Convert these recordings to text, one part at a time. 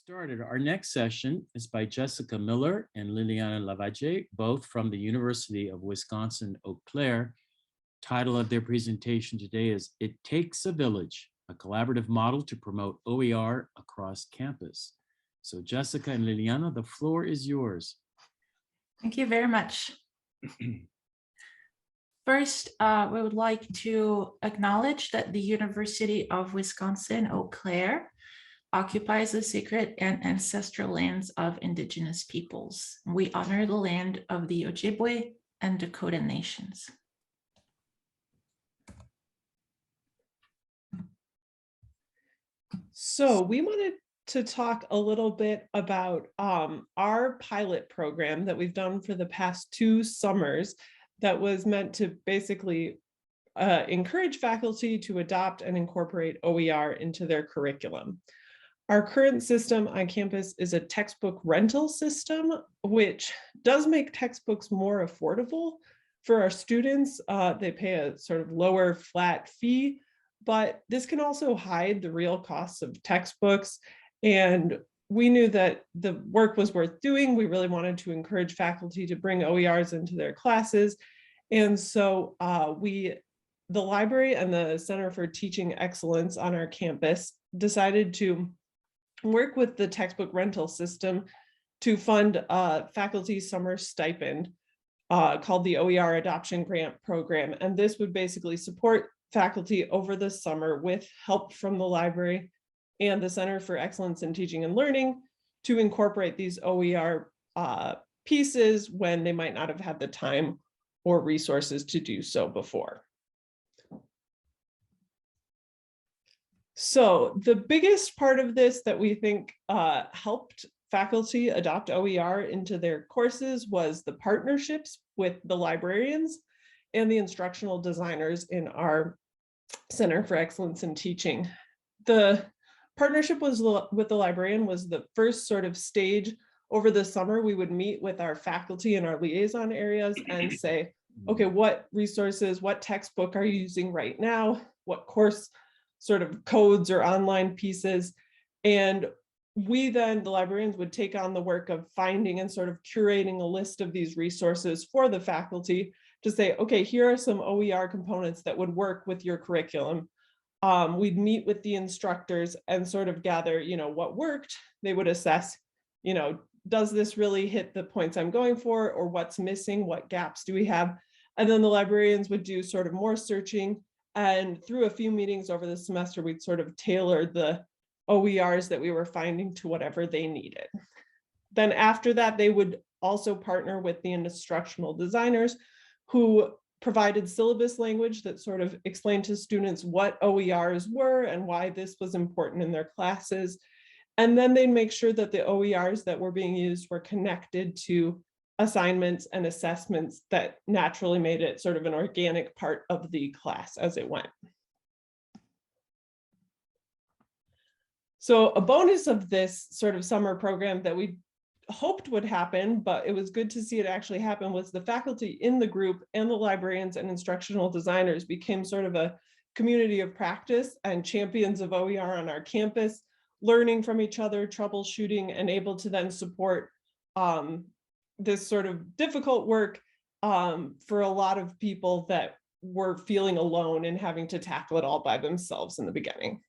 Started. Our next session is by Jessica Miller and Liliana LaValle, both from the University of Wisconsin-Eau Claire. Title of their presentation today is It Takes a Village, a collaborative model to promote OER across campus. So Jessica and Liliana, the floor is yours. Thank you very much. First, we would like to acknowledge that the University of Wisconsin-Eau Claire occupies the sacred and ancestral lands of Indigenous peoples. We honor the land of the Ojibwe and Dakota nations. So we wanted to talk a little bit about our pilot program that we've done for the past 2 summers that was meant to basically encourage faculty to adopt and incorporate OER into their curriculum. Our current system on campus is a textbook rental system, which does make textbooks more affordable for our students. They pay a sort of lower flat fee, but this can also hide the real costs of textbooks. And we knew that the work was worth doing. We really wanted to encourage faculty to bring OERs into their classes. And so the library and the Center for Teaching Excellence on our campus decided to work with the textbook rental system to fund a faculty summer stipend called the OER Adoption Grant Program. And this would basically support faculty over the summer with help from the library and the Center for Excellence in Teaching and Learning to incorporate these OER pieces when they might not have had the time or resources to do so before. So the biggest part of this that we think helped faculty adopt OER into their courses was the partnerships with the librarians and the instructional designers in our Center for Excellence in Teaching. The partnership with the librarian was the first sort of stage. Over the summer, we would meet with our faculty in our liaison areas and say, okay, what resources, what textbook are you using right now? What course sort of codes or online pieces? And we then, the librarians, would take on the work of finding and sort of curating a list of these resources for the faculty to say, okay, here are some OER components that would work with your curriculum. We'd meet with the instructors and sort of gather, what worked. They would assess, does this really hit the points I'm going for, or what's missing? What gaps do we have? And then the librarians would do sort of more searching. And through a few meetings over the semester, we'd sort of tailor the OERs that we were finding to whatever they needed. Then after that, they would also partner with the instructional designers who provided syllabus language that sort of explained to students what OERs were and why this was important in their classes. And then they'd make sure that the OERs that were being used were connected to assignments and assessments that naturally made it sort of an organic part of the class as it went. So a bonus of this sort of summer program that we hoped would happen, but it was good to see it actually happen, was the faculty in the group and the librarians and instructional designers became sort of a community of practice and champions of OER on our campus, learning from each other, troubleshooting, and able to then support this sort of difficult work for a lot of people that were feeling alone and having to tackle it all by themselves in the beginning.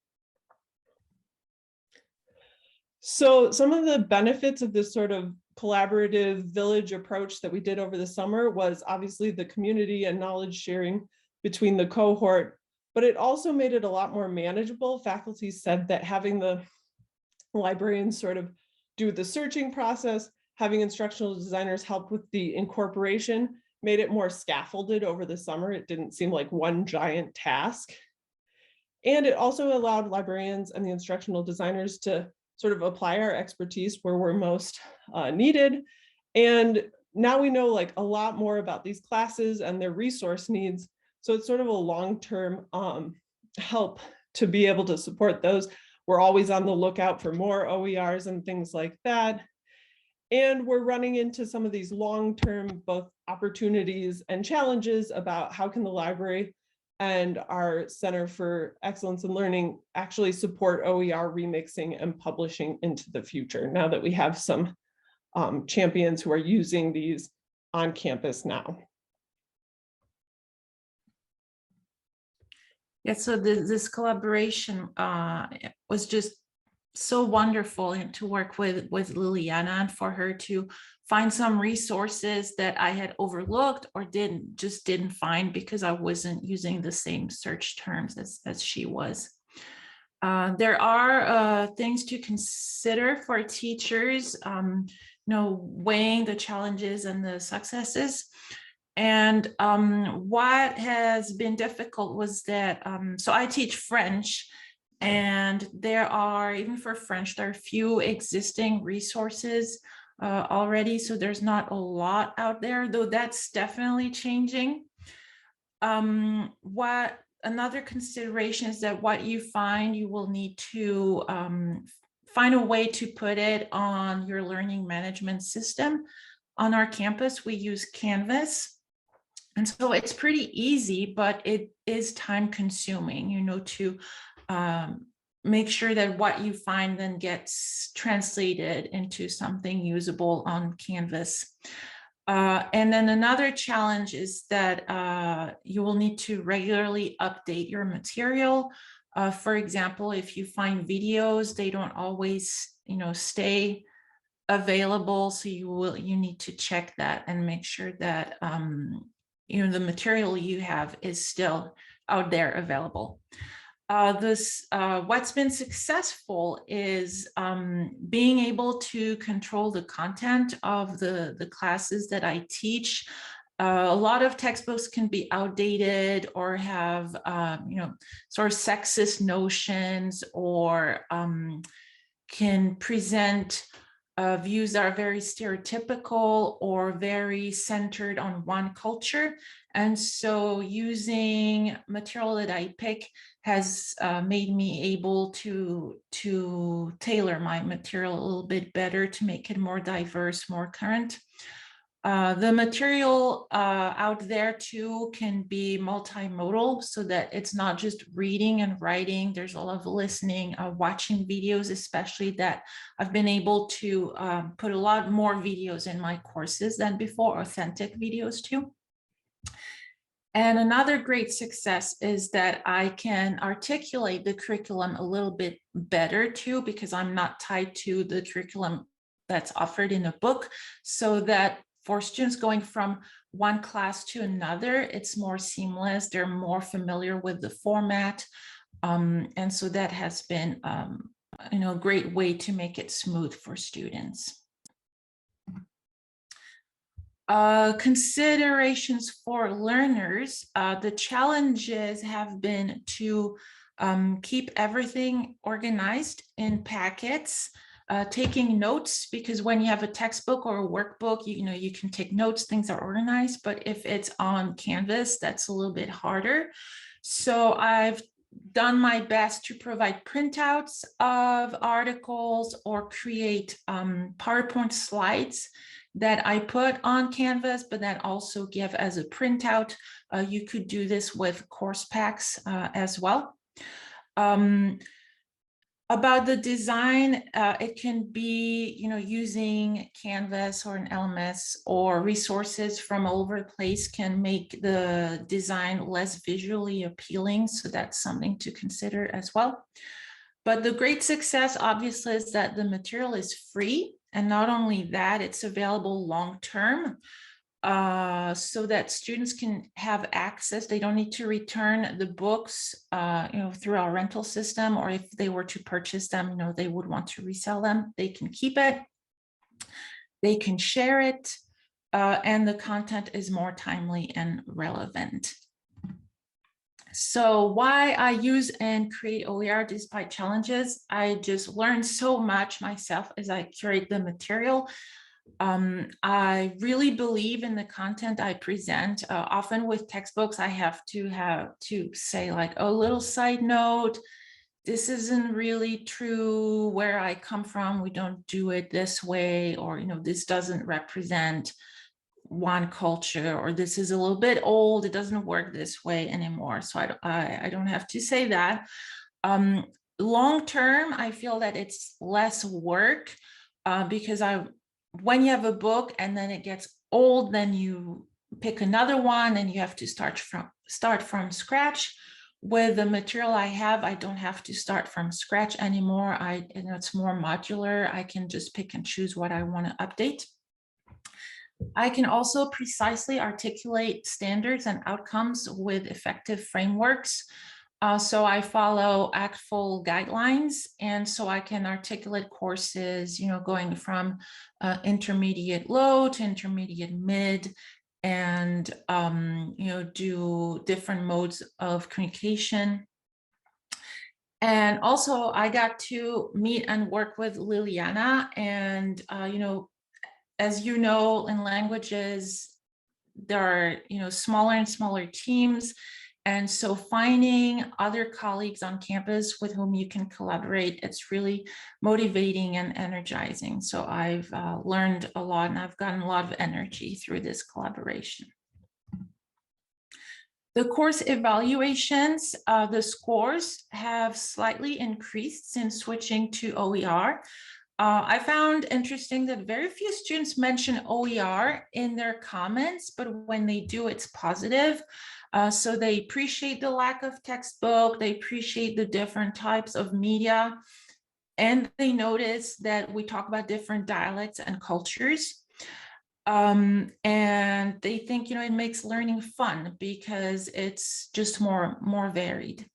So some of the benefits of this sort of collaborative village approach that we did over the summer was obviously the community and knowledge sharing between the cohort, but it also made it a lot more manageable. Faculty said that having the librarians sort of do the searching process, having instructional designers help with the incorporation, made it more scaffolded over the summer. It didn't seem like one giant task. And it also allowed librarians and the instructional designers to sort of apply our expertise where we're most needed. And now we know like a lot more about these classes and their resource needs. So it's sort of a long-term help to be able to support those. We're always on the lookout for more OERs and things like that. And we're running into some of these long-term both opportunities and challenges about how can the library and our Center for Excellence in Learning actually support OER remixing and publishing into the future, now that we have some champions who are using these on campus now. Yeah, so this collaboration was just so wonderful, and to work with Liliana, and for her to find some resources that I had overlooked or didn't find because I wasn't using the same search terms as she was. There are things to consider for teachers, weighing the challenges and the successes. And what has been difficult was that, so I teach French, and there are, even for French, there are few existing resources already, so there's not a lot out there, though that's definitely changing. Another consideration is that what you find, you will need to find a way to put it on your learning management system. On our campus, we use Canvas. And so it's pretty easy, but it is time consuming, to make sure that what you find then gets translated into something usable on Canvas. And then another challenge is that you will need to regularly update your material. For example, if you find videos, they don't always, stay available. So you need to check that and make sure that the material you have is still out there available. What's been successful is being able to control the content of the classes that I teach. A lot of textbooks can be outdated or have, sort of sexist notions, or can present views that are very stereotypical or very centered on one culture. And so using material that I pick has made me able to tailor my material a little bit better to make it more diverse, more current. The material out there too can be multimodal, so that it's not just reading and writing. There's a lot of listening, watching videos, especially, that I've been able to put a lot more videos in my courses than before, authentic videos too. And another great success is that I can articulate the curriculum a little bit better too, because I'm not tied to the curriculum that's offered in a book, so that for students going from one class to another, it's more seamless. They're more familiar with the format. And so that has been a great way to make it smooth for students. Considerations for learners. The challenges have been to keep everything organized in packets, taking notes, because when you have a textbook or a workbook, you can take notes, things are organized, but if it's on Canvas, that's a little bit harder. So I've done my best to provide printouts of articles or create PowerPoint slides that I put on Canvas, but that also give as a printout. You could do this with course packs as well. About the design, it can be, using Canvas or an LMS, or resources from all over the place can make the design less visually appealing. So that's something to consider as well. But the great success, obviously, is that the material is free. And not only that, it's available long-term. So that students can have access. They don't need to return the books, through our rental system, or if they were to purchase them, they would want to resell them. They can keep it, they can share it, and the content is more timely and relevant. So why I use and create OER despite challenges, I just learned so much myself as I curate the material. I really believe in the content I present. Often with textbooks, I have to say, like, a little side note, this isn't really true where I come from. We don't do it this way, or, this doesn't represent one culture, or this is a little bit old, it doesn't work this way anymore. So I don't have to say that. Long term, I feel that it's less work because when you have a book and then it gets old, then you pick another one and you have to start from scratch. With the material I have, I don't have to start from scratch anymore. It's more modular. I can just pick and choose what I want to update. I can also precisely articulate standards and outcomes with effective frameworks. So I follow ACTFL guidelines, and so I can articulate courses, going from intermediate low to intermediate mid, and do different modes of communication. And also I got to meet and work with Liliana, and as you know, in languages, there are smaller and smaller teams. And so finding other colleagues on campus with whom you can collaborate, it's really motivating and energizing. So I've learned a lot, and I've gotten a lot of energy through this collaboration. The course evaluations, the scores have slightly increased since switching to OER. I found interesting that very few students mention OER in their comments, but when they do, it's positive. So they appreciate the lack of textbook, they appreciate the different types of media, and they notice that we talk about different dialects and cultures. And they think, it makes learning fun because it's just more varied.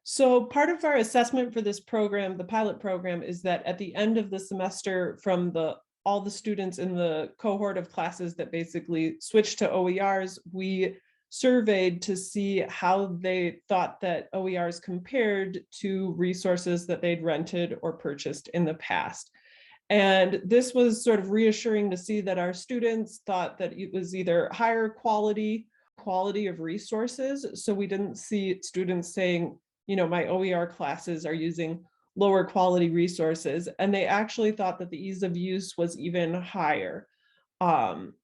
So part of our assessment for this program, the pilot program, is that at the end of the semester, from all the students in the cohort of classes that basically switched to OERs, we surveyed to see how they thought that OERs compared to resources that they'd rented or purchased in the past. And this was sort of reassuring to see that our students thought that it was either higher quality of resources. So we didn't see students saying, my OER classes are using lower quality resources. And they actually thought that the ease of use was even higher, or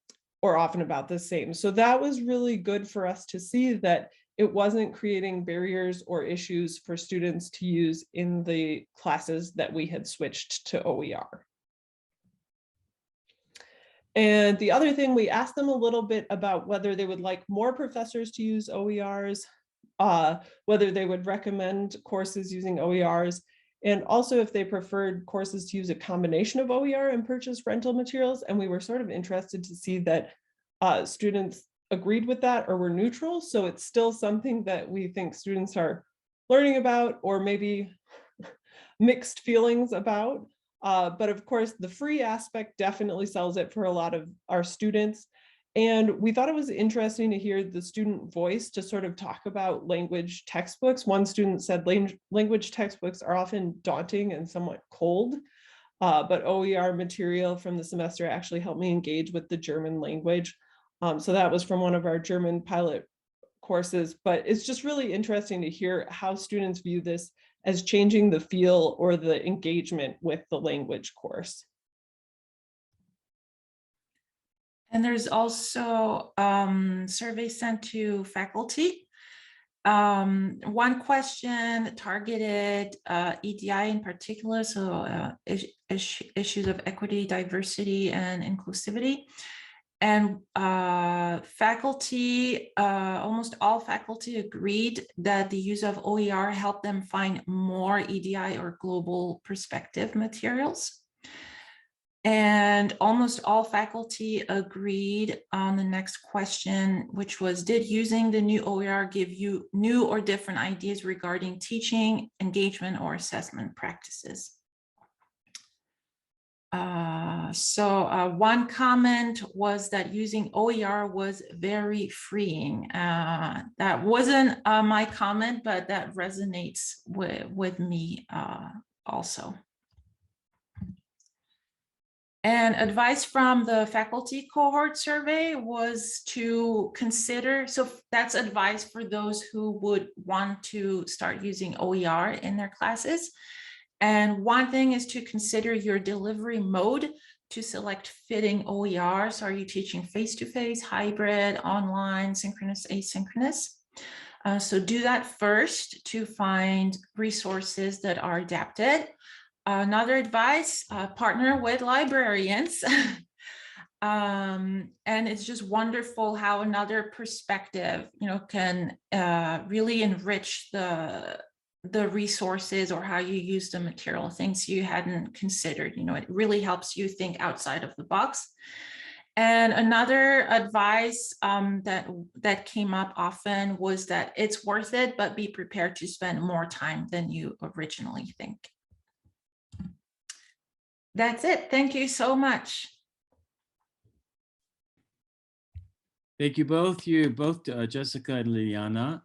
often about the same. So that was really good for us to see that it wasn't creating barriers or issues for students to use in the classes that we had switched to OER. And the other thing, we asked them a little bit about whether they would like more professors to use OERs, whether they would recommend courses using OERs, and also if they preferred courses to use a combination of OER and purchase rental materials. And we were sort of interested to see that students agreed with that or were neutral. So it's still something that we think students are learning about, or maybe mixed feelings about. But of course, the free aspect definitely sells it for a lot of our students. And we thought it was interesting to hear the student voice to sort of talk about language textbooks. One student said language textbooks are often daunting and somewhat cold, but OER material from the semester actually helped me engage with the German language. So that was from one of our German pilot courses, but it's just really interesting to hear how students view this as changing the feel or the engagement with the language course. And there's also survey sent to faculty. One question targeted EDI in particular, so issues of equity, diversity, and inclusivity. And faculty, almost all faculty agreed that the use of OER helped them find more EDI or global perspective materials. And almost all faculty agreed on the next question, which was, did using the new OER give you new or different ideas regarding teaching, engagement, or assessment practices? One comment was that using OER was very freeing. That wasn't my comment, but that resonates with me also. And advice from the faculty cohort survey was to consider, so that's advice for those who would want to start using OER in their classes. And one thing is to consider your delivery mode to select fitting OERs. Are you teaching face-to-face, hybrid, online, synchronous, asynchronous? So do that first to find resources that are adapted. Another advice, partner with librarians. And it's just wonderful how another perspective, can really enrich the resources or how you use the material, things you hadn't considered. It really helps you think outside of the box. And another advice that came up often was that it's worth it, but be prepared to spend more time than you originally think. That's it. Thank you so much. Thank you both, Jessica and Liliana.